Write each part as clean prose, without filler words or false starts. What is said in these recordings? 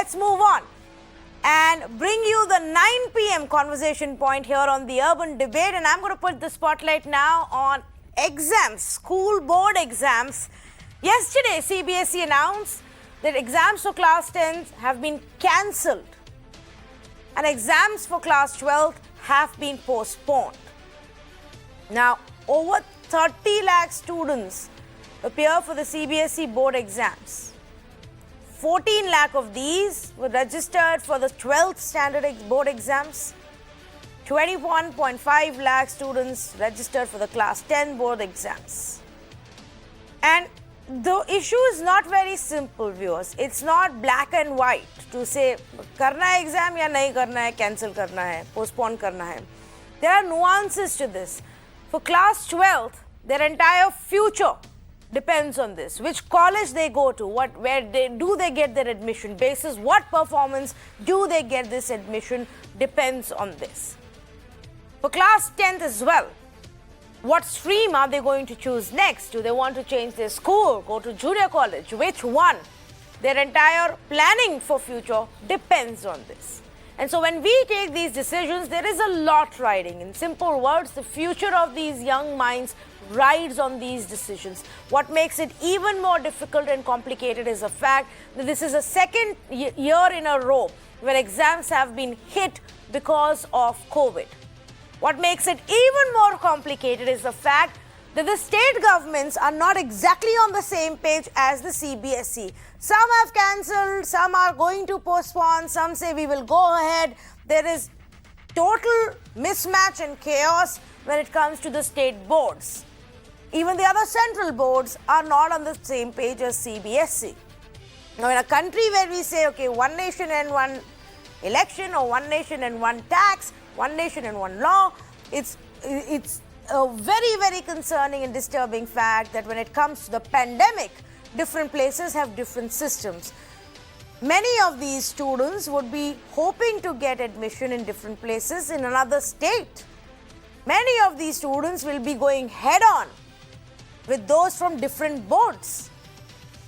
let's move on and bring you the 9 p.m. conversation point here on the Urban Debate. And I'm going to put the spotlight now on exams, school board exams. Yesterday, CBSE announced that exams for class 10 have been cancelled and exams for class 12 have been postponed. Now, over 30 lakh students appear for the CBSE board exams. 14 lakh of these were registered for the 12th standard board exams. 21.5 lakh students registered for the class 10 board exams. And the issue is not very simple, viewers. It's not black and white to say karna hai exam ya nahi karna hai, cancel karna hai, postpone karna hai. There are nuances to this. For class 12th, their entire future depends on this. Which college they go to, where do they get their admission basis, what performance do they get this admission depends on this. For class 10th as well, what stream are they going to choose next? Do they want to change their school, go to junior college? Which one? Their entire planning for future depends on this. And so when we take these decisions, there is a lot riding. In simple words, the future of these young minds rides on these decisions. What makes it even more difficult and complicated is the fact that this is a second year in a row where exams have been hit because of COVID. What makes it even more complicated is the fact that the state governments are not exactly on the same page as the CBSE. Some have cancelled, some are going to postpone, some say we will go ahead. There is total mismatch and chaos when it comes to the state boards. Even the other central boards are not on the same page as CBSE. Now, in a country where we say, okay, one nation and one election, or one nation and one tax, one nation and one law, it's a very, very concerning and disturbing fact that when it comes to the pandemic, different places have different systems. Many of these students would be hoping to get admission in different places in another state. Many of these students will be going head-on with those from different boards.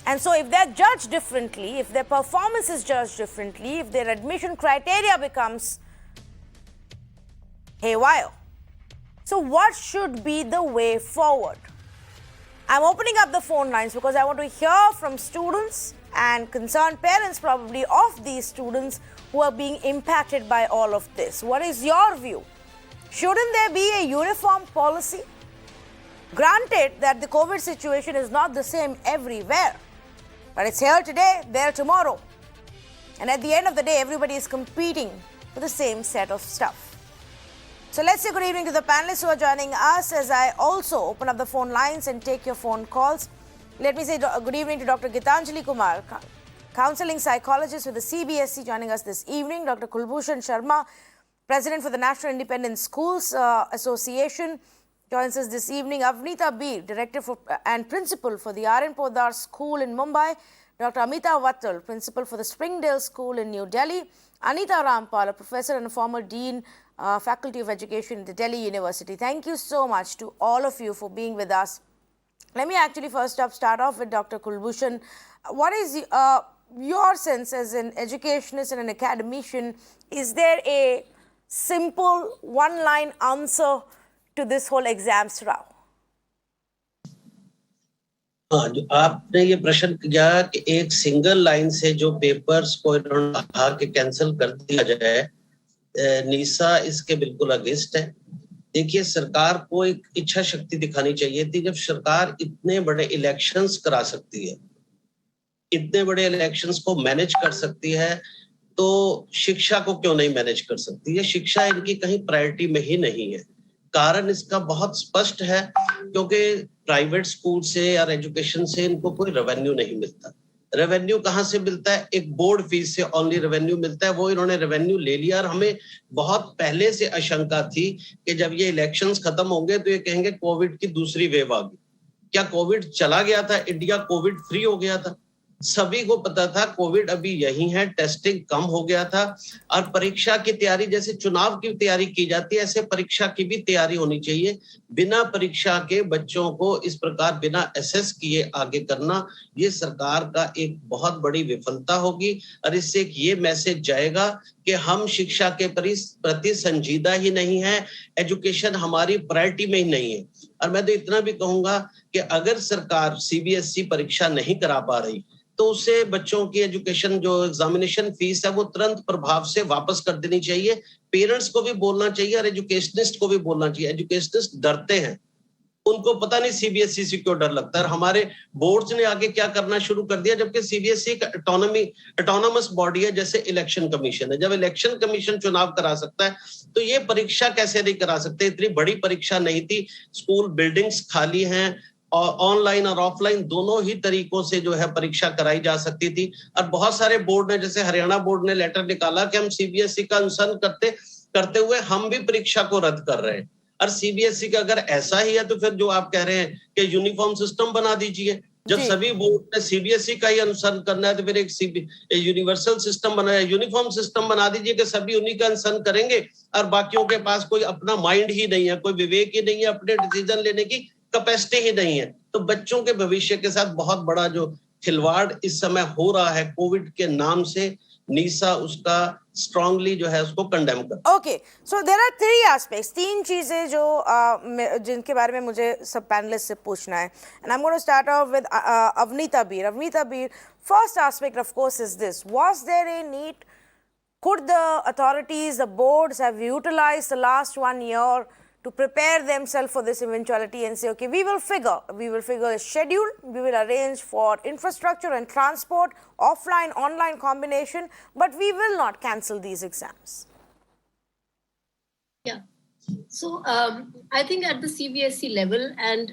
And so if they're judged differently, if their performance is judged differently, if their admission criteria becomes haywire. So what should be the way forward? I'm opening up the phone lines because I want to hear from students and concerned parents probably of these students who are being impacted by all of this. What is your view? Shouldn't there be a uniform policy? Granted that the COVID situation is not the same everywhere, but it's here today, there tomorrow. And at the end of the day, everybody is competing for the same set of stuff. So let's say good evening to the panelists who are joining us as I also open up the phone lines and take your phone calls. Let me say good evening to Dr. Gitanjali Kumar, counseling psychologist with the CBSE, joining us this evening. Dr. Kulbhushan Sharma, president for the National Independent Schools Association, joins us this evening. Avnita Bir, director and principal for the R.N. Podar School in Mumbai. Dr. Amita Vattal, principal for the Springdale School in New Delhi. Anita Rampal, a professor and a former dean, Faculty of Education at the Delhi University. Thank you so much to all of you for being with us. Let me actually first up start off with Dr. Kulbhushan. What is your sense as an educationist and an academician? Is there a simple one-line answer to this whole exams row? हाँ, जो आपने ये प्रश्न किया कि एक single line से जो पेपर्स को इन्होंने कहा कि कैंसिल कर दिया जाए, नीसा इसके बिल्कुल अगेंस्ट है। देखिए, सरकार को एक इच्छा शक्ति दिखानी चाहिए थी। जब सरकार इतने बड़े इलेक्शंस करा सकती है, इतने बड़े इलेक्शंस को मैनेज कर सकती है, तो शिक्षा को क्यों नहीं मैनेज कर सकती है? शिक्षा इनकी कहीं प्रायोरिटी में ही नहीं है। कारण इसका बहुत स्पष्ट है, क्योंकि प्राइवेट स्कूल से या एजुकेशन से इनको कोई रेवेन्यू नहीं मिलता। रेवेन्यू कहाँ से मिलता है? एक बोर्ड फीस से ओनली रेवेन्यू मिलता है। वो इन्होंने रेवेन्यू ले लिया और हमें बहुत पहले से आशंका थी कि जब ये इलेक्शंस खत्म होंगे तो ये कहेंगे कोविड की दूसरी वेव आ गई। क्या कोविड चला गया था? इंडिया कोविड फ्री हो गया था? सभी को पता था कोविड अभी यही है, टेस्टिंग कम हो गया था और परीक्षा की तैयारी जैसे चुनाव की तैयारी की जाती है ऐसे परीक्षा की भी तैयारी होनी चाहिए। बिना परीक्षा के बच्चों को इस प्रकार बिना असेस किए आगे करना ये सरकार का एक बहुत बड़ी विफलता होगी और इससे एक ये मैसेज जाएगा कि हम शिक्षा के प्रति संजीदा ही नहीं है, एजुकेशन हमारी प्रायोरिटी में ही नहीं है। और मैं तो इतना भी कहूंगा कि अगर सरकार सीबीएसई परीक्षा नहीं करा पा रही तो उसे बच्चों की एजुकेशन जो एग्जामिनेशन फीस है वो तुरंत प्रभाव से वापस कर देनी चाहिए। पेरेंट्स को भी बोलना चाहिए और एजुकेशनिस्ट को भी बोलना चाहिए। एजुकेशनिस्ट डरते हैं, उनको पता नहीं सीबीएसई से क्यों डर लगता है। हमारे बोर्ड्स ने आगे क्या करना शुरू कर दिया, जबकि सीबीएसई का ऑटोनोमस बॉडी है जैसे इलेक्शन कमीशन है। जब इलेक्शन कमीशन चुनाव करा सकता है तो ये परीक्षा कैसे नहीं करा सकते। इतनी बड़ी परीक्षा नहीं थी, स्कूल बिल्डिंग्स खाली हैं और ऑनलाइन और ऑफलाइन दोनों ही तरीकों से जो है परीक्षा कराई जा सकती थी। और बहुत सारे बोर्ड ने जैसे हरियाणा बोर्ड ने लेटर निकाला कि हम सीबीएसई का अनुसरण करते हुए हम भी परीक्षा को रद्द कर रहे हैं। और सीबीएसई का अगर ऐसा ही है तो फिर जो आप कह रहे हैं कि यूनिफॉर्म सिस्टम बना दीजिए। जब सभी बोर्ड ने सीबीएसई का ही अनुसरण करना है तो फिर एक यूनिवर्सल सिस्टम बनाया, यूनिफॉर्म सिस्टम बना दीजिए कि सभी उन्हीं का अनुसरण करेंगे और बाकियों के पास कोई अपना माइंड ही नहीं है, कोई विवेक ही नहीं है, अपने डिसीजन लेने की कैपेसिटी ही नहीं है। तो बच्चों के भविष्य के साथ बहुत बड़ा जो खिलवाड़ इस समय हो रहा है कोविड के नाम से, नीसा उसका स्ट्रांगली जो है उसको कंडेम कर। Okay, so there are 3 aspects, 3 चीजें जो जिनके बारे में मुझे सब पैनलिस्ट से पूछना है। And I am going to start off with Avneeta Bir. First aspect of course is this, was there a need, could the authorities, the boards have utilized the last 1 year to prepare themselves for this eventuality and say, okay, we will figure a schedule, we will arrange for infrastructure and transport, offline, online combination, but we will not cancel these exams? Yeah. So I think at the CBSE level, and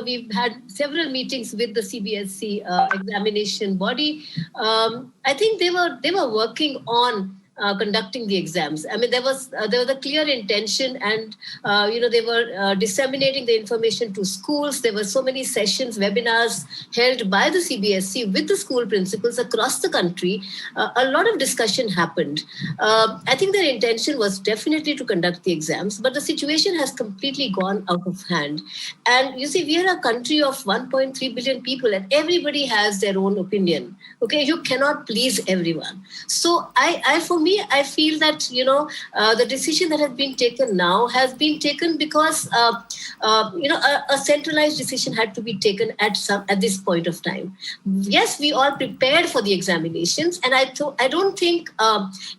we've had several meetings with the CBSE examination body. I think they were working on conducting the exams. I mean, there was a clear intention, and they were disseminating the information to schools. There were so many sessions, webinars held by the CBSE with the school principals across the country. A lot of discussion happened. I think their intention was definitely to conduct the exams, but the situation has completely gone out of hand. And you see, we are a country of 1.3 billion people, and everybody has their own opinion. Okay, you cannot please everyone. So I feel that the decision that has been taken now has been taken because a centralized decision had to be taken at this point of time. Yes, we all prepared for the examinations, and I don't think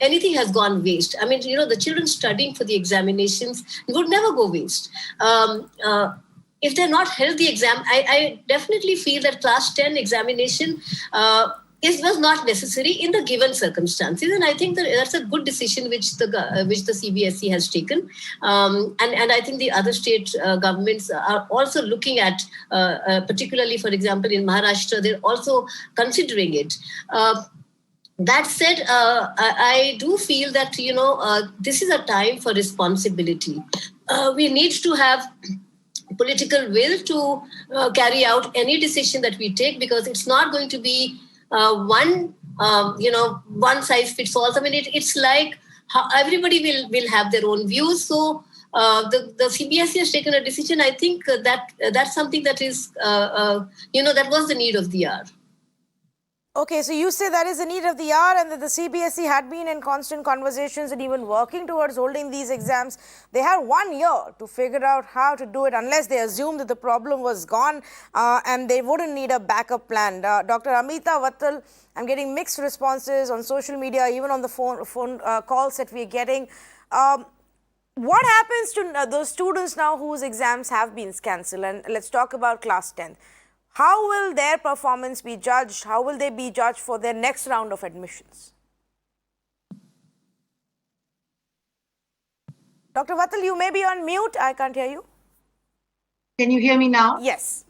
anything has gone waste. I mean, the children studying for the examinations would never go waste. If they're not held the exam, I definitely feel that class 10 examination was not necessary in the given circumstances, and I think that that's a good decision which the CBSE has taken, and I think the other state governments are also looking at, particularly, for example, in Maharashtra, they're also considering it. That said, I do feel that this is a time for responsibility. We need to have political will to carry out any decision that we take, because it's not going to be one size fits all. I mean, it's like everybody will have their own views. So the CBSE has taken a decision. I think that's something that is, that was the need of the hour. Okay, so you say that is the need of the hour, and that the CBSE had been in constant conversations and even working towards holding these exams. They had 1 year to figure out how to do it, unless they assumed that the problem was gone and they wouldn't need a backup plan. Dr. Amita Vattal, I'm getting mixed responses on social media, even on the phone calls that we're getting. What happens to those students now whose exams have been cancelled? And let's talk about class 10th. How will their performance be judged? How will they be judged for their next round of admissions? Dr. Vattal, you may be on mute. I can't hear you. Can you hear me now? Yes.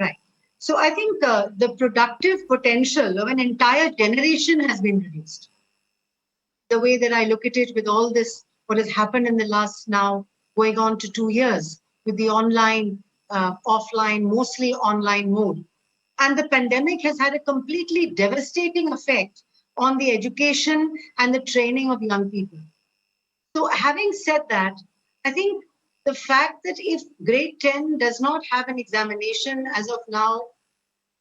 Right. So I think the productive potential of an entire generation has been reduced. The way that I look at it, with all this, what has happened in the last now going on to 2 years with the online, offline, mostly online mode. And the pandemic has had a completely devastating effect on the education and the training of young people. So having said that, I think the fact that if grade 10 does not have an examination as of now,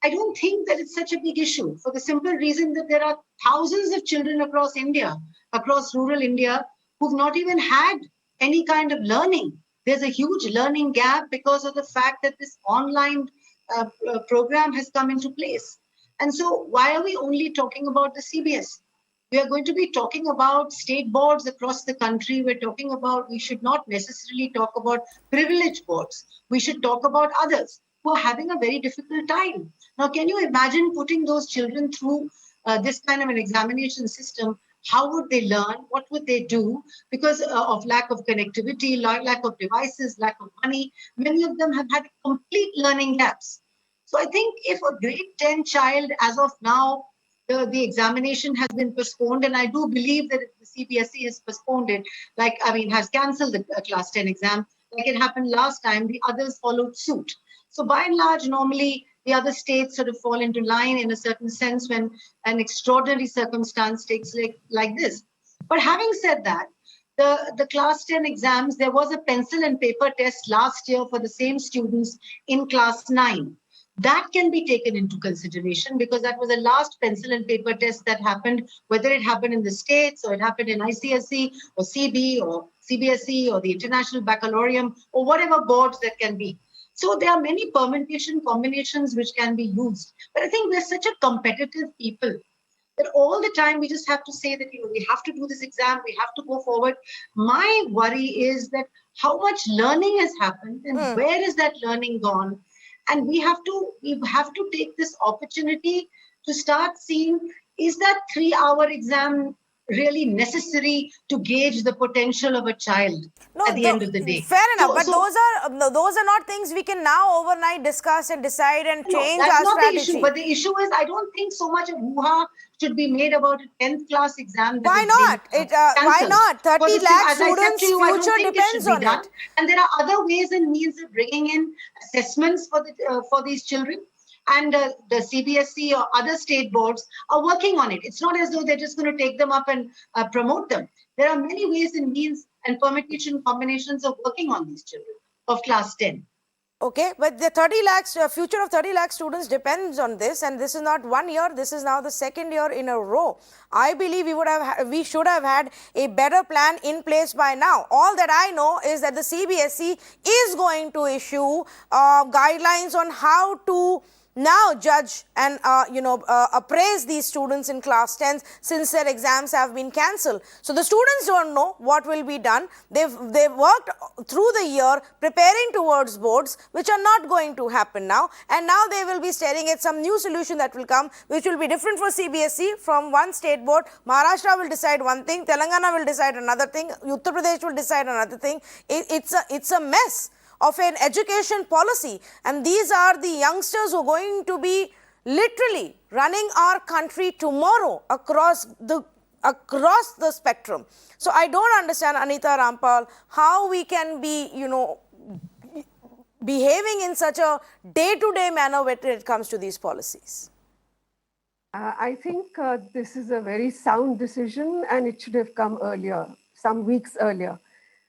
I don't think that it's such a big issue, for the simple reason that there are thousands of children across India, across rural India, who've not even had any kind of learning. There's a huge learning gap because of the fact that this online program has come into place. And so why are we only talking about the CBSE? We are going to be talking about state boards across the country. We should not necessarily talk about privileged boards. We should talk about others who are having a very difficult time. Now, can you imagine putting those children through this kind of an examination system? How would they learn? What would they do? Because of lack of connectivity, lack of devices, lack of money, many of them have had complete learning gaps. So I think if a grade 10 child, as of now, the examination has been postponed, and I do believe that if the CBSE has postponed it, has cancelled the class 10 exam, like it happened last time, the others followed suit. So by and large, normally the other states sort of fall into line in a certain sense when an extraordinary circumstance takes like this. But having said that, the class 10 exams, there was a pencil and paper test last year for the same students in class 9. That can be taken into consideration because that was the last pencil and paper test that happened, whether it happened in the States or it happened in ICSE or CB or CBSE or the International Baccalaureate or whatever boards that can be. So there are many permutation combinations which can be used. But I think we're such a competitive people that all the time we just have to say that, we have to do this exam, we have to go forward. My worry is that how much learning has happened and where is that learning gone? And we have to take this opportunity to start seeing, is that 3-hour exam really necessary to gauge the potential of a child at the end of the day? Fair enough, but those are not things we can now overnight discuss and decide and change our strategy. That's not the issue. But the issue is, I don't think so much of hoo-ha should be made about a 10th class exam. Why not? Why not? 30 lakh students' future depends on it. And there are other ways and means of bringing in assessments for these children. And the CBSE or other state boards are working on it. It's not as though they're just going to take them up and promote them. There are many ways and means and permutation combinations of working on these children of class 10. Okay, but the 30 lakhs, future of 30 lakh students depends on this, and this is not 1 year, this is now the second year in a row. I believe we should have had a better plan in place by now. All that I know is that the CBSE is going to issue guidelines on how to now judge and appraise these students in class 10s since their exams have been cancelled. So the students don't know what will be done. They've worked through the year preparing towards boards which are not going to happen now, and now they will be staring at some new solution that will come which will be different for CBSE from one state board. Maharashtra will decide one thing, Telangana will decide another thing, Uttar Pradesh will decide another thing. It's a mess of an education policy, and these are the youngsters who are going to be literally running our country tomorrow across the spectrum. So I don't understand, Anita Rampal, how we can be behaving in such a day-to-day manner when it comes to these policies. I think this is a very sound decision, and it should have come earlier, some weeks earlier.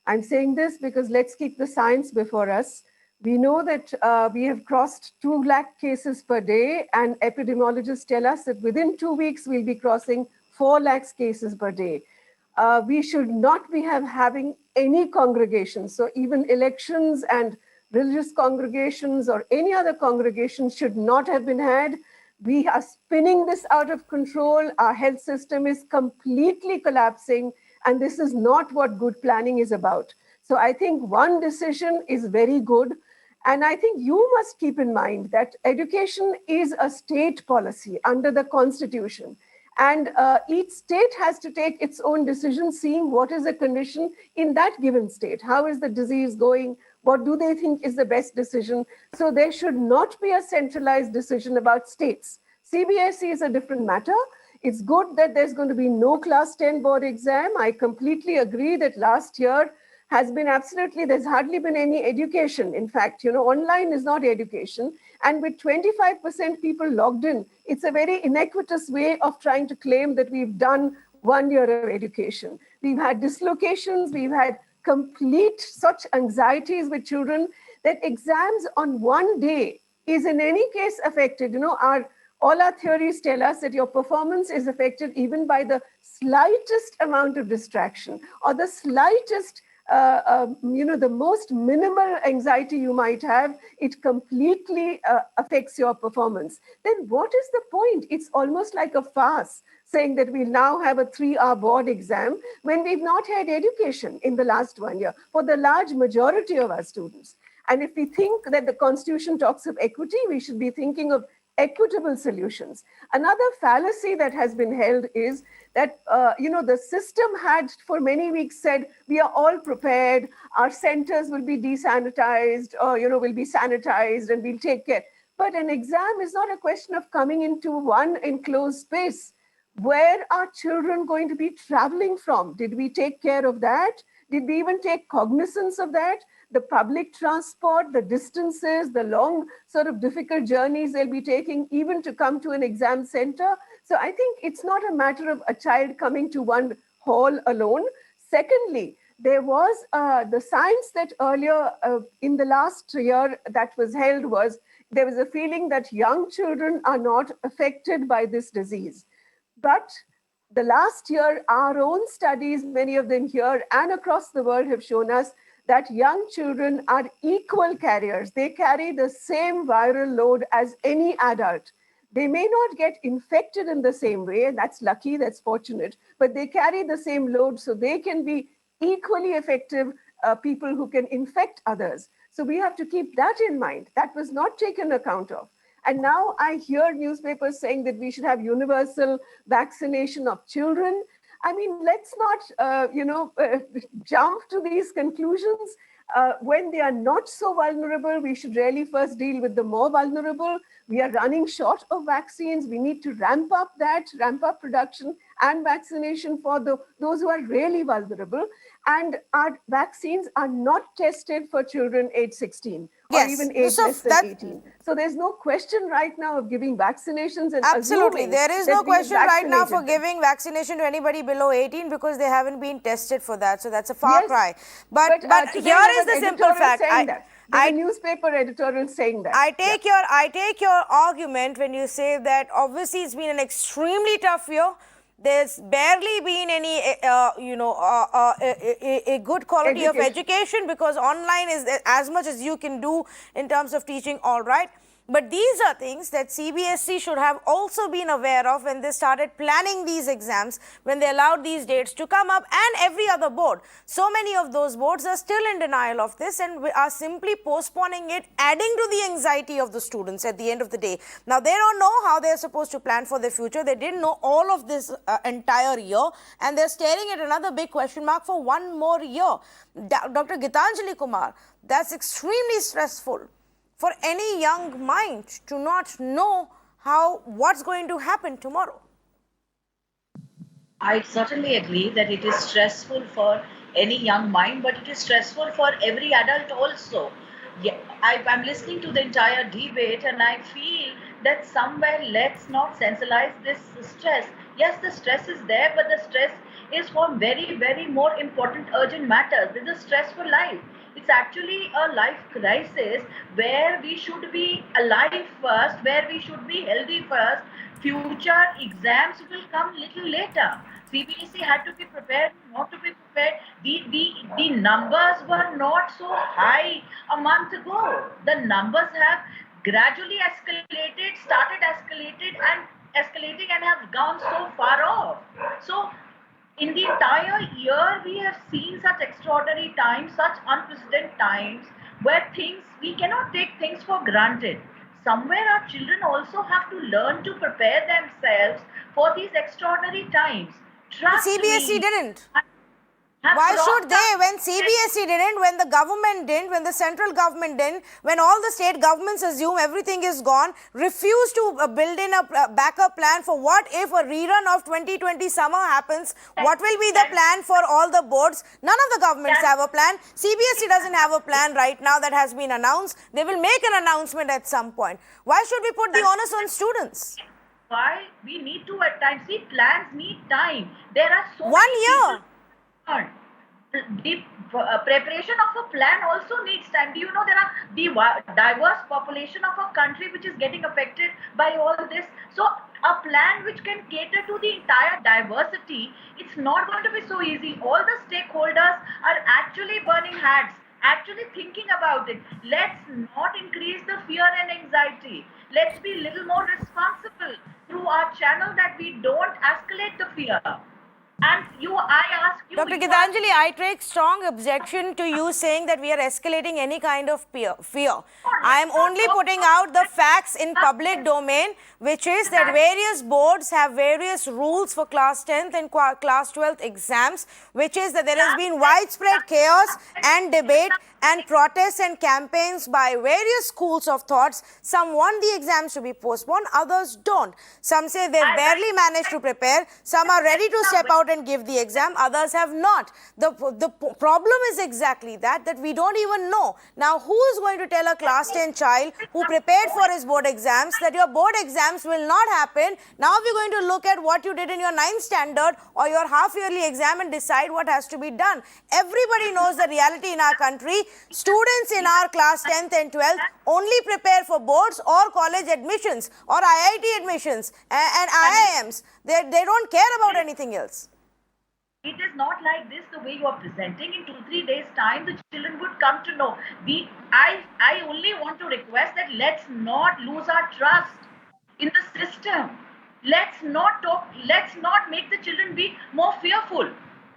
I'm saying this because let's keep the science before us. We know that we have crossed 2 lakh cases per day, and epidemiologists tell us that within 2 weeks, we'll be crossing 4 lakhs cases per day. We should not be having any congregations. So even elections and religious congregations or any other congregations should not have been had. We are spinning this out of control. Our health system is completely collapsing. And this is not what good planning is about. So I think one decision is very good. And I think you must keep in mind that education is a state policy under the Constitution. And each state has to take its own decision, seeing what is the condition in that given state. How is the disease going? What do they think is the best decision? So there should not be a centralized decision about states. CBSE is a different matter. It's good that there's going to be no class 10 board exam. I completely agree that last year has been there's hardly been any education. In fact, online is not education. And with 25% people logged in, it's a very inequitous way of trying to claim that we've done 1 year of education. We've had dislocations, we've had complete such anxieties with children that exams on one day is in any case affected. You know, all our theories tell us that your performance is affected even by the slightest amount of distraction or the slightest, the most minimal anxiety you might have, it completely affects your performance. Then what is the point? It's almost like a farce saying that we'll now have a 3-hour board exam when we've not had education in the last 1 year for the large majority of our students. And if we think that the Constitution talks of equity, we should be thinking of equitable solutions. Another fallacy that has been held is that, the system had for many weeks said, we are all prepared, our centers will be desanitized, or, will be sanitized and we'll take care. But an exam is not a question of coming into one enclosed space. Where are children going to be traveling from? Did we take care of that? Did we even take cognizance of that? The public transport, the distances, the long sort of difficult journeys they'll be taking even to come to an exam center. So I think it's not a matter of a child coming to one hall alone. Secondly, there was the science that earlier in the last year that was held was there was a feeling that young children are not affected by this disease. But the last year, our own studies, many of them here and across the world, have shown us that young children are equal carriers. They carry the same viral load as any adult. They may not get infected in the same way, and that's lucky, that's fortunate, but they carry the same load, so they can be equally effective people who can infect others. So we have to keep that in mind. That was not taken account of. And now I hear newspapers saying that we should have universal vaccination of children. I mean, let's not, jump to these conclusions. When they are not so vulnerable, we should really first deal with the more vulnerable. We are running short of vaccines. We need to ramp up production and vaccination for those who are really vulnerable. And our vaccines are not tested for children age 16 or even age less than 18. So there's no question right now of giving vaccinations and absolutely, there is no question right now for them. giving vaccination to anybody below 18 because they haven't been tested for that. So that's a far cry. But here is the simple fact. There's a newspaper editorial saying that. I take your argument when you say that obviously it's been an extremely tough year. There's barely been any, a good quality of education because online is as much as you can do in terms of teaching, all right. But these are things that CBSE should have also been aware of when they started planning these exams, when they allowed these dates to come up, and every other board. So many of those boards are still in denial of this and are simply postponing it, adding to the anxiety of the students at the end of the day. Now, they don't know how they're supposed to plan for their future. They didn't know all of this entire year, and they're staring at another big question mark for one more year. Dr. Gitanjali Kumar, that's extremely stressful for any young mind to not know what's going to happen tomorrow. I certainly agree that it is stressful for any young mind, but it is stressful for every adult also. Yeah, I'm listening to the entire debate and I feel that somewhere let's not sensationalize this stress. Yes, the stress is there, but the stress is for very, very more important urgent matters. This is stress for life. It's actually a life crisis where we should be alive first, where we should be healthy first. Future exams will come little later. CBSE had to be prepared, not to be prepared. The numbers were not so high a month ago. The numbers have gradually started escalating and have gone so far off. So in the entire year, we have seen such extraordinary times, such unprecedented times where we cannot take things for granted. Somewhere our children also have to learn to prepare themselves for these extraordinary times. Trust CBSE me, didn't. Why should they, when CBSE didn't, when the government didn't, when the central government didn't, when all the state governments assume everything is gone, refuse to build in a backup plan for what if a rerun of 2020 summer happens? What will be the plan for all the boards? None of the governments have a plan. CBSE doesn't have a plan right now that has been announced. They will make an announcement at some point. Why should we put the onus on students? Why we need to at times see plans need time. There are so 1 many year. people. The preparation of a plan also needs time. Do you know there are the diverse population of a country which is getting affected by all this? So a plan which can cater to the entire diversity, it's not going to be so easy. All the stakeholders are actually burning hats, actually thinking about it. Let's not increase the fear and anxiety. Let's be a little more responsible through our channel that we don't escalate the fear. And I ask you, Dr. Gitanjali, I take strong objection to you saying that we are escalating any kind of fear. I am only putting out the facts in public domain, which is that various boards have various rules for class 10th and class 12th exams, which is that there has been widespread chaos and debate and protests and campaigns by various schools of thoughts. Some want the exams to be postponed, others don't. Some say they've barely managed to prepare, some are ready to step out and give the exam, others have not. The problem is exactly that we don't even know. Now, who is going to tell a class 10 child who prepared for his board exams that your board exams will not happen? Now we're going to look at what you did in your 9th standard or your half-yearly exam and decide what has to be done. Everybody knows the reality in our country. Students in our class 10th and 12th only prepare for boards or college admissions or IIT admissions and IIMs. They don't care about anything else. It is not like this the way you are presenting. In 2-3 days time the children would come to know. I only want to request that let's not lose our trust in the system. Let's not make the children be more fearful.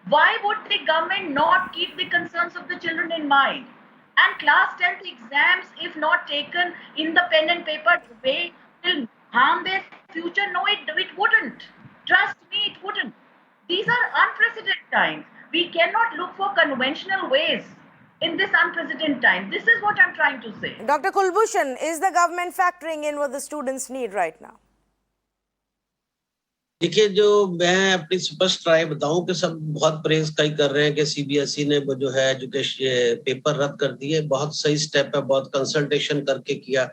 Why would the government not keep the concerns of the children in mind? And class 10th exams, if not taken in the pen and paper way, will harm their future? No, it wouldn't. Trust me, it wouldn't. These are unprecedented times. We cannot look for conventional ways in this unprecedented time. This is what I'm trying to say. Dr. Kulbhushan, is the government factoring in what the students need right now? देखिए, जो मैं अपनी स्पष्ट राय बताऊं कि सब बहुत praise कई कर रहे हैं कि सीबीएसई ने वो जो है एजुकेशन पेपर रद्द कर दिए, बहुत सही स्टेप है, बहुत कंसल्टेशन करके किया।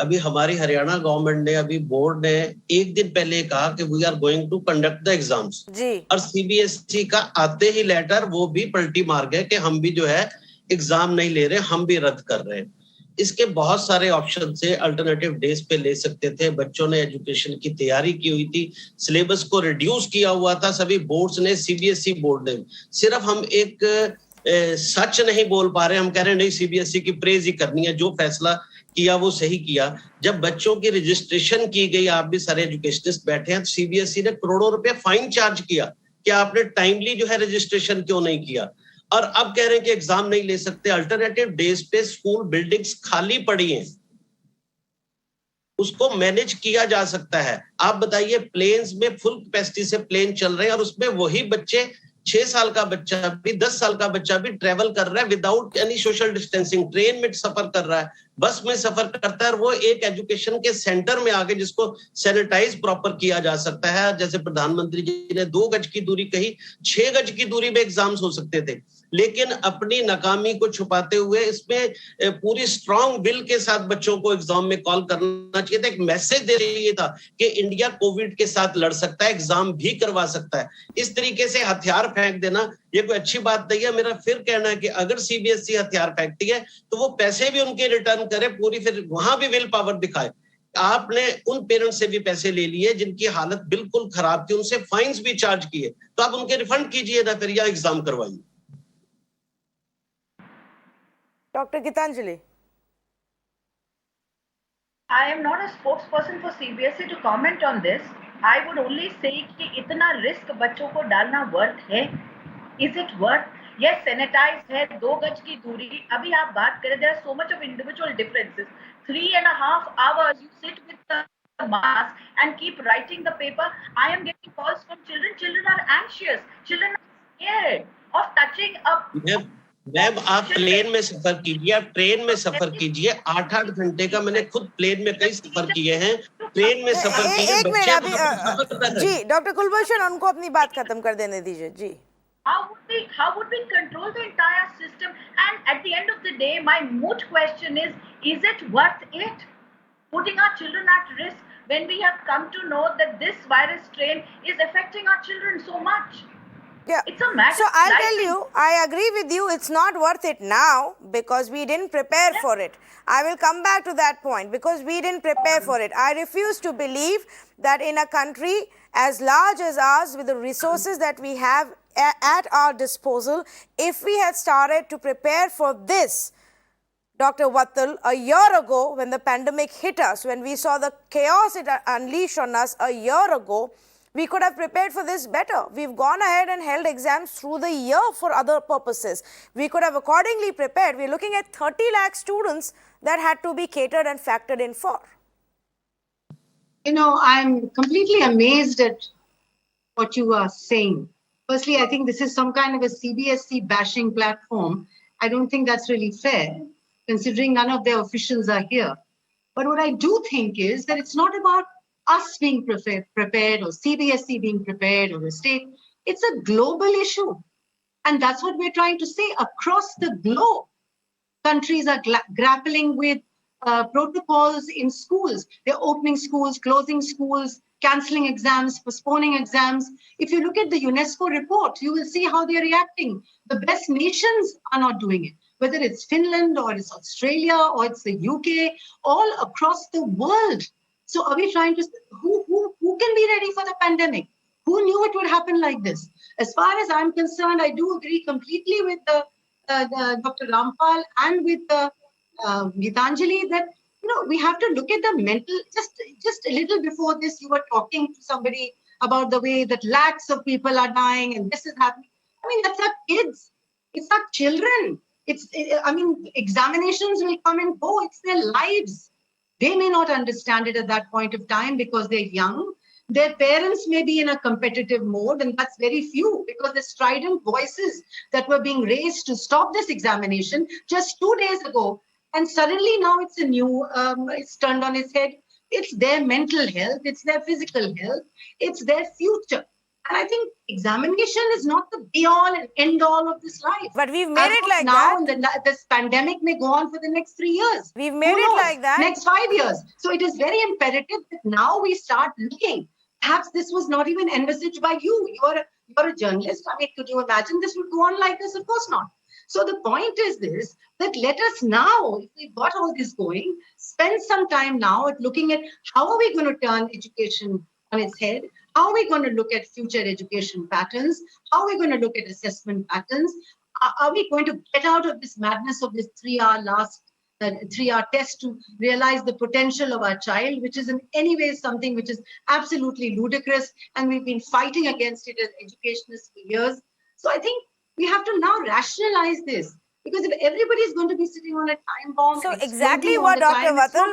अभी हमारी हरियाणा गवर्नमेंट ने, अभी बोर्ड ने एक दिन पहले कहा कि we are going to conduct the exams, और सीबीएसई का आते ही लेटर वो भी पलटी मार गए कि हम भी जो है एग्जाम नहीं ले रहे, हम भी रद्द कर रहे हैं। इसके बहुत सारे ऑप्शन थे, अल्टरनेटिव डेज पे ले सकते थे। बच्चों ने एजुकेशन की तैयारी की हुई थी, सिलेबस को रिड्यूस किया हुआ था सभी बोर्ड्स ने, सीबीएसई बोर्ड ने। सिर्फ हम एक सच नहीं बोल पा रहे, हम कह रहे हैं नहीं सीबीएसई की प्रेज ही करनी है, जो फैसला किया वो सही किया। जब बच्चों की रजिस्ट्रेशन की गई, आप भी सारे एजुकेशनिस्ट बैठे हैं, तो सीबीएसई ने करोड़ों रुपए फाइन चार्ज किया कि आपने टाइमली जो है रजिस्ट्रेशन क्यों नहीं किया, और अब कह रहे हैं कि एग्जाम नहीं ले सकते। अल्टरनेटिव डेज पे स्कूल बिल्डिंग्स खाली पड़ी हैं, उसको मैनेज किया जा सकता है। आप बताइए, प्लेन्स में फुल कैपेसिटी से प्लेन चल रहे हैं और उसमें वही बच्चे, 6 साल का बच्चा भी, 10 साल का बच्चा भी ट्रेवल कर रहा है without any social distancing, train में सफर कर रहा है, बस में सफर करता है, और वो एक एजुकेशन के सेंटर में आके जिसको सैनिटाइज प्रॉपर किया जा सकता है। जैसे प्रधानमंत्री जी ने 2 गज की दूरी कही, 6 गज की दूरी में एग्जाम्स हो सकते थे, लेकिन अपनी नाकामी को छुपाते हुए इसमें पूरी स्ट्रांग विल के साथ बच्चों को एग्जाम में कॉल करना चाहिए था, एक मैसेज दे चाहिए था कि इंडिया कोविड के साथ लड़ सकता है, एग्जाम भी करवा सकता है। इस तरीके से हथियार फेंक देना ये कोई अच्छी बात नहीं है। मेरा फिर कहना है कि अगर सीबीएसई हथियार फेंकती है तो वो पैसे भी उनके रिटर्न करे, पूरी फिर वहां भी विल पावर दिखाए। आपने उन पेरेंट्स से भी पैसे ले लिए जिनकी हालत बिल्कुल खराब थी, उनसे फाइन्स भी चार्ज किए, तो आप उनके रिफंड कीजिए ना, फिर या एग्जाम करवाइए। Dr. Gitanjali. I am not a spokesperson for CBSE to comment on this. I would only say कि इतना रिस्क बच्चों को डालना वर्थ है? Is it worth? Yes, sanitized है, 2 गज की दूरी। अभी आप बात करें, there are so much of individual differences. 3.5 hours you sit with the mask and keep writing the paper. I am getting calls from children. Children are anxious. Children are scared of touching up. Ma'am आप plane में सफर कीजिए, आप train में सफर कीजिए, 8-8 घंटे का मैंने खुद प्लेन में कई सफर किए हैं, ट्रेन में सफर कीजिए, एक मिनट बच्चे अभी सफर कर रहे हैं। जी डॉक्टर कुलभूषण उनको अपनी बात खत्म कर देने दीजिए जी। How would we control the entire system? And at the end of the day, my moot question is it worth it? Putting our children at risk when we have come to know that this virus strain is affecting our children so much. Yeah. It's a matter So of I'll life tell and you, I agree with you. It's not worth it now because we didn't prepare for it. I will come back to that point because we didn't prepare for it. I refuse to believe that in a country as large as ours, with the resources that we have at our disposal, if we had started to prepare for this, Dr. Vattal, a year ago when the pandemic hit us, when we saw the chaos it unleashed on us a year ago, we could have prepared for this better. We've gone ahead and held exams through the year for other purposes. We could have accordingly prepared. We're looking at 30 lakh students that had to be catered and factored in for. You know, I'm completely amazed at what you are saying. Firstly, I think this is some kind of a CBSE bashing platform. I don't think that's really fair, considering none of their officials are here. But what I do think is that it's not about us being prepared or CBSE being prepared or the state. It's a global issue. And that's what we're trying to say. Across the globe, countries are grappling with protocols in schools. They're opening schools, closing schools, cancelling exams, postponing exams. If you look at the UNESCO report, you will see how they're reacting. The best nations are not doing it, whether it's Finland or it's Australia or it's the UK, all across the world. So are we trying to, who can be ready for the pandemic? Who knew it would happen like this? As far as I'm concerned, I do agree completely with the Dr. Rampal and with Gitanjali that, you know, we have to look at the mental, just a little before this, you were talking to somebody about the way that lakhs of people are dying and this is happening. I mean, that's our kids. It's our children. Examinations will come and go. It's their lives. They may not understand it at that point of time because they're young. Their parents may be in a competitive mode, and that's very few because the strident voices that were being raised to stop this examination just 2 days ago, and suddenly now it's it's turned on its head. It's their mental health, it's their physical health, it's their future. And I think examination is not the be-all and end-all of this life. But we've made it like now, that. This pandemic may go on for the next 3 years. We've made it like that. Next 5 years. So it is very imperative that now we start looking. Perhaps this was not even envisaged by you. You're a journalist. I mean, could you imagine this would go on like this? Of course not. So the point is this, that let us now, if we've got all this going, spend some time now at looking at how are we going to turn education on its head? How are we going to look at future education patterns? How are we going to look at assessment patterns? Are we going to get out of this madness of this 3-hour test to realize the potential of our child, which is in any way something which is absolutely ludicrous, and we've been fighting against it as educationists for years. So I think we have to now rationalize this. Because if everybody is going to be sitting on a time bomb, so exactly what Dr. Vattal,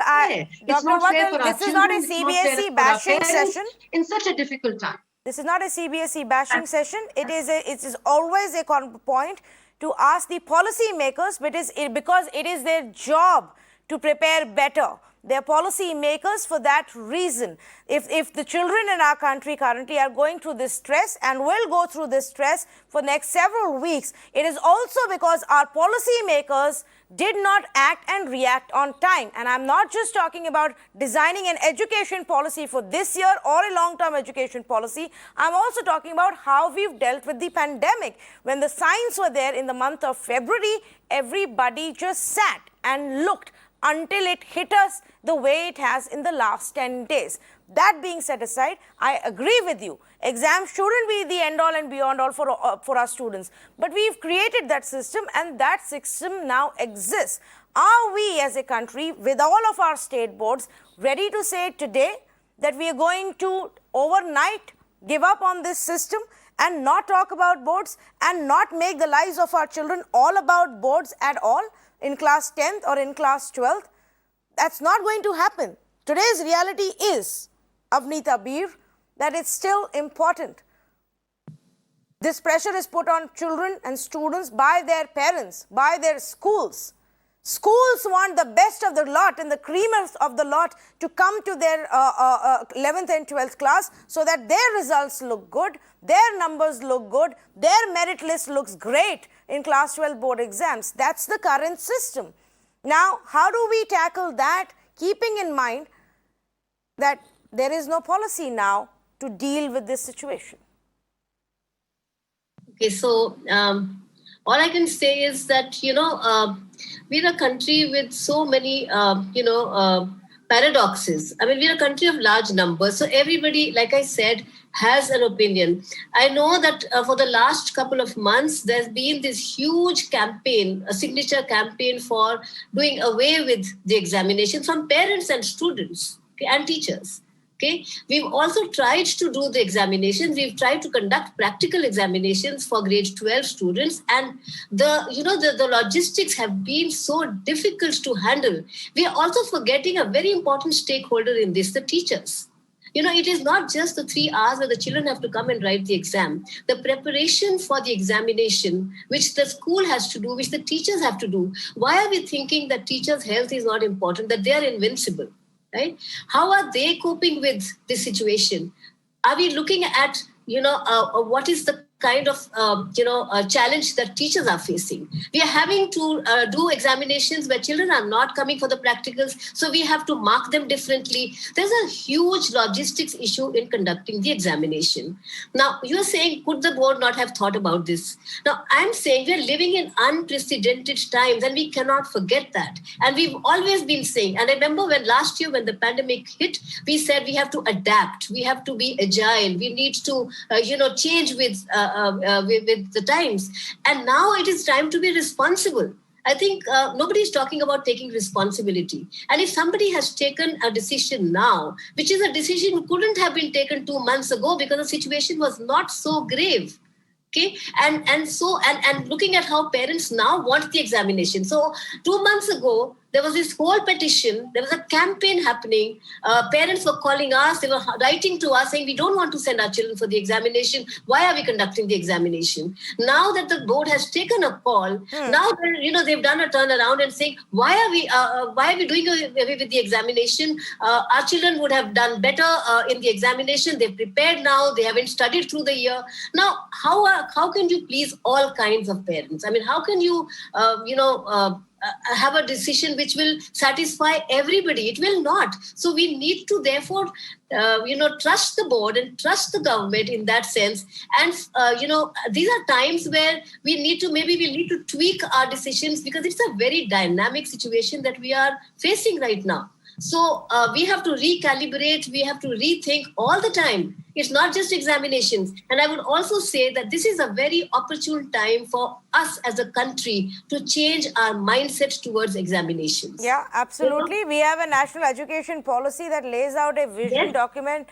Dr. Vattal, this is not a CBSE bashing session. In such a difficult time. This is not a CBSE bashing session. It is always a point to ask the policy makers, because it is their job to prepare better. They're policy makers for that reason. If the children in our country currently are going through this stress and will go through this stress for next several weeks, it is also because our policy makers did not act and react on time. And I'm not just talking about designing an education policy for this year or a long-term education policy. I'm also talking about how we've dealt with the pandemic. When the signs were there in the month of February, everybody just sat and looked until it hit us the way it has in the last 10 days. That being set aside, I agree with you. Exams shouldn't be the end-all and beyond-all for our students. But we've created that system, and that system now exists. Are we as a country, with all of our state boards, ready to say today that we are going to overnight give up on this system and not talk about boards and not make the lives of our children all about boards at all? In class 10th or in class 12th, that's not going to happen. Today's reality is, Avneeta Bir, that it's still important. This pressure is put on children and students by their parents, by their schools. Schools want the best of the lot and the creamers of the lot to come to their 11th and 12th class so that their results look good, their numbers look good, their merit list looks great in class 12 board exams. That's the current system. Now, how do we tackle that, keeping in mind that there is no policy now to deal with this situation? Okay, so all I can say is that, we're a country with so many, paradoxes. I mean, we're a country of large numbers. So everybody, like I said, has an opinion. I know that for the last couple of months, there's been this huge campaign, a signature campaign for doing away with the examination from parents and students, okay, and teachers. Okay, we've also tried to do the examinations. We've tried to conduct practical examinations for grade 12 students, and the logistics have been so difficult to handle. We are also forgetting a very important stakeholder in this, the teachers. It is not just the 3 hours where the children have to come and write the exam. The preparation for the examination, which the school has to do, which the teachers have to do. Why are we thinking that teachers' health is not important, that they are invincible? Right? How are they coping with this situation? Are we looking at, what is the kind of, challenge that teachers are facing? We are having to do examinations where children are not coming for the practicals, so we have to mark them differently. There's a huge logistics issue in conducting the examination. Now, you're saying, could the board not have thought about this? Now, I'm saying we're living in unprecedented times, and we cannot forget that. And we've always been saying, and I remember when last year when the pandemic hit, we said we have to adapt, we have to be agile, we need to, change with the times. And now it is time to be responsible. I think nobody is talking about taking responsibility. And if somebody has taken a decision now, which is a decision couldn't have been taken 2 months ago because the situation was not so grave. Okay, and looking at how parents now want the examination. So 2 months ago, there was this whole petition. There was a campaign happening. Parents were calling us. They were writing to us saying, we don't want to send our children for the examination. Why are we conducting the examination? Now that the board has taken a call, now they've done a turnaround and saying, why are we doing away with the examination? Our children would have done better in the examination. They've prepared now. They haven't studied through the year. Now, how can you please all kinds of parents? I mean, how can you, have a decision which will satisfy everybody? It will not. So we need to therefore, trust the board and trust the government in that sense. And, these are times where we need to tweak our decisions because it's a very dynamic situation that we are facing right now. So we have to recalibrate, we have to rethink all the time. It's not just examinations. And I would also say that this is a very opportune time for us as a country to change our mindset towards examinations. Yeah, absolutely. We have a national education policy that lays out a vision document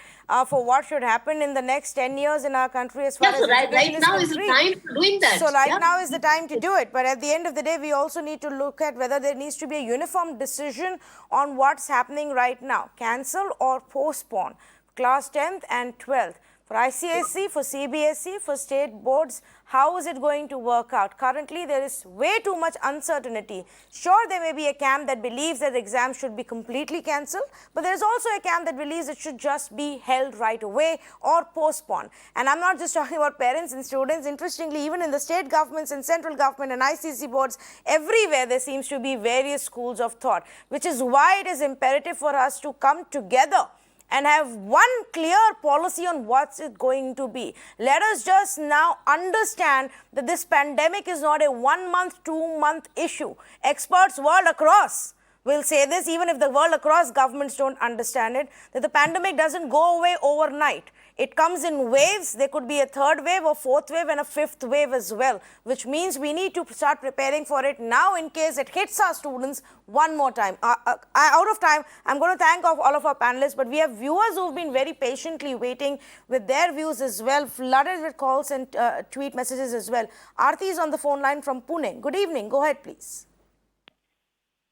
for what should happen in the next 10 years in our country as far as education is concerned. Right now is the time for doing that. So now is the time to do it. But at the end of the day, we also need to look at whether there needs to be a uniform decision on what's happening right now. Cancel or postpone class 10th and 12th. For ICSE, for CBSE, for state boards, how is it going to work out? Currently, there is way too much uncertainty. Sure, there may be a camp that believes that exams should be completely cancelled, but there is also a camp that believes it should just be held right away or postponed. And I'm not just talking about parents and students. Interestingly, even in the state governments and central government and ICSE boards, everywhere there seems to be various schools of thought, which is why it is imperative for us to come together and have one clear policy on what's it going to be. Let us just now understand that this pandemic is not a 1 month, 2 month issue. Experts world across will say this, even if the world across governments don't understand it, that the pandemic doesn't go away overnight. It comes in waves. There could be a third wave, a fourth wave, and a fifth wave as well, which means we need to start preparing for it now in case it hits our students one more time. Out of time, I'm going to thank all of our panelists, but we have viewers who've been very patiently waiting with their views as well, flooded with calls and tweet messages as well. Aarti is on the phone line from Pune. Good evening. Go ahead, please.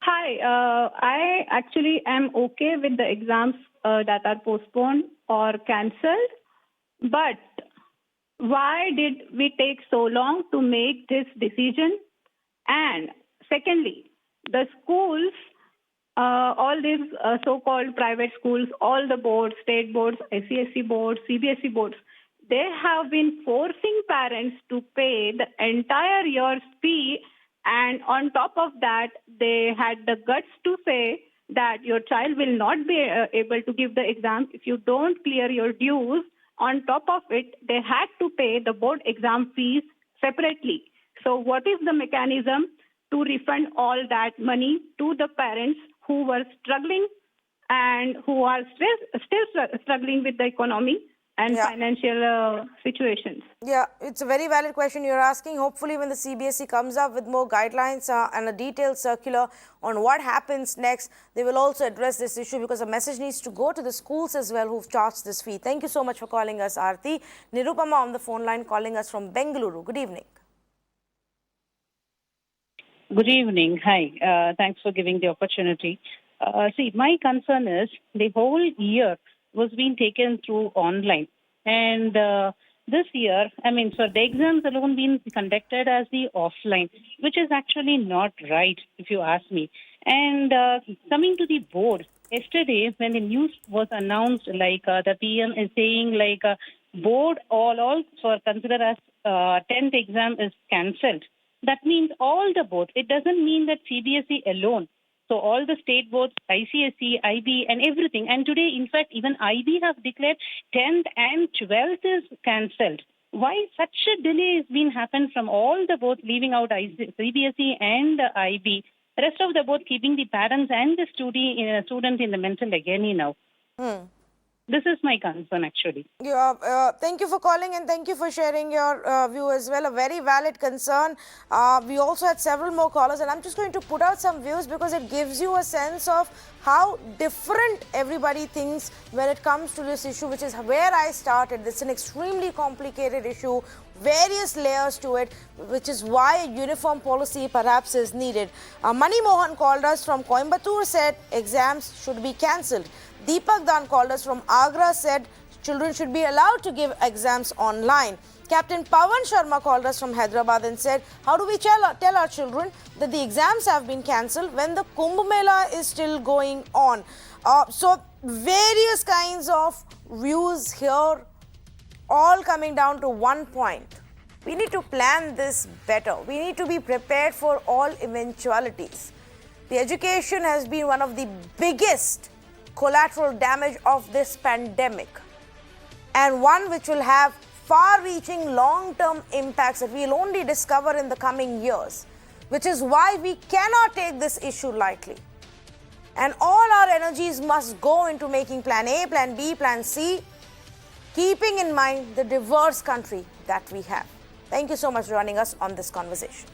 Hi, I actually am okay with the exams that are postponed or cancelled, but why did we take so long to make this decision? And secondly, the schools, all these so-called private schools, all the boards, state boards, ICSE boards, CBSE boards, they have been forcing parents to pay the entire year's fee, and on top of that, they had the guts to say that your child will not be able to give the exam if you don't clear your dues. On top of it, they had to pay the board exam fees separately. So what is the mechanism to refund all that money to the parents who were struggling and who are still struggling with the economy and financial situations? Yeah, it's a very valid question you're asking. Hopefully, when the CBSE comes up with more guidelines and a detailed circular on what happens next, they will also address this issue, because a message needs to go to the schools as well who've charged this fee. Thank you so much for calling us, Aarti. Nirupama on the phone line calling us from Bengaluru. Good evening. Good evening. Hi. Thanks for giving the opportunity. See, my concern is the whole year was being taken through online. And this year, so the exams alone being conducted as the offline, which is actually not right, if you ask me. And coming to the board, yesterday when the news was announced, the PM is saying board all for consider as 10th exam is cancelled. That means all the boards. It doesn't mean that CBSE alone. So all the state boards, ICSE, IB and everything. And today, in fact, even IB have declared 10th and 12th is cancelled. Why such a delay has been happened from all the boards leaving out CBSE and IB? The rest of the board keeping the parents and the student in the mental agony now. This is my concern, actually. Thank you for calling and thank you for sharing your view as well. A very valid concern. We also had several more callers, and I'm just going to put out some views because it gives you a sense of how different everybody thinks when it comes to this issue, which is where I started. It's an extremely complicated issue, various layers to it, which is why a uniform policy perhaps is needed. Mani Mohan called us from Coimbatore, said exams should be cancelled. Deepak Dan called us from Agra, said children should be allowed to give exams online. Captain Pawan Sharma called us from Hyderabad and said, how do we tell our children that the exams have been cancelled when the Kumbh Mela is still going on? So various kinds of views here, all coming down to one point. We need to plan this better. We need to be prepared for all eventualities. The education has been one of the biggest collateral damage of this pandemic, and one which will have far-reaching long-term impacts that we'll only discover in the coming years, which is why we cannot take this issue lightly. And all our energies must go into making plan A, plan B, plan C, keeping in mind the diverse country that we have. Thank you so much for joining us on this conversation.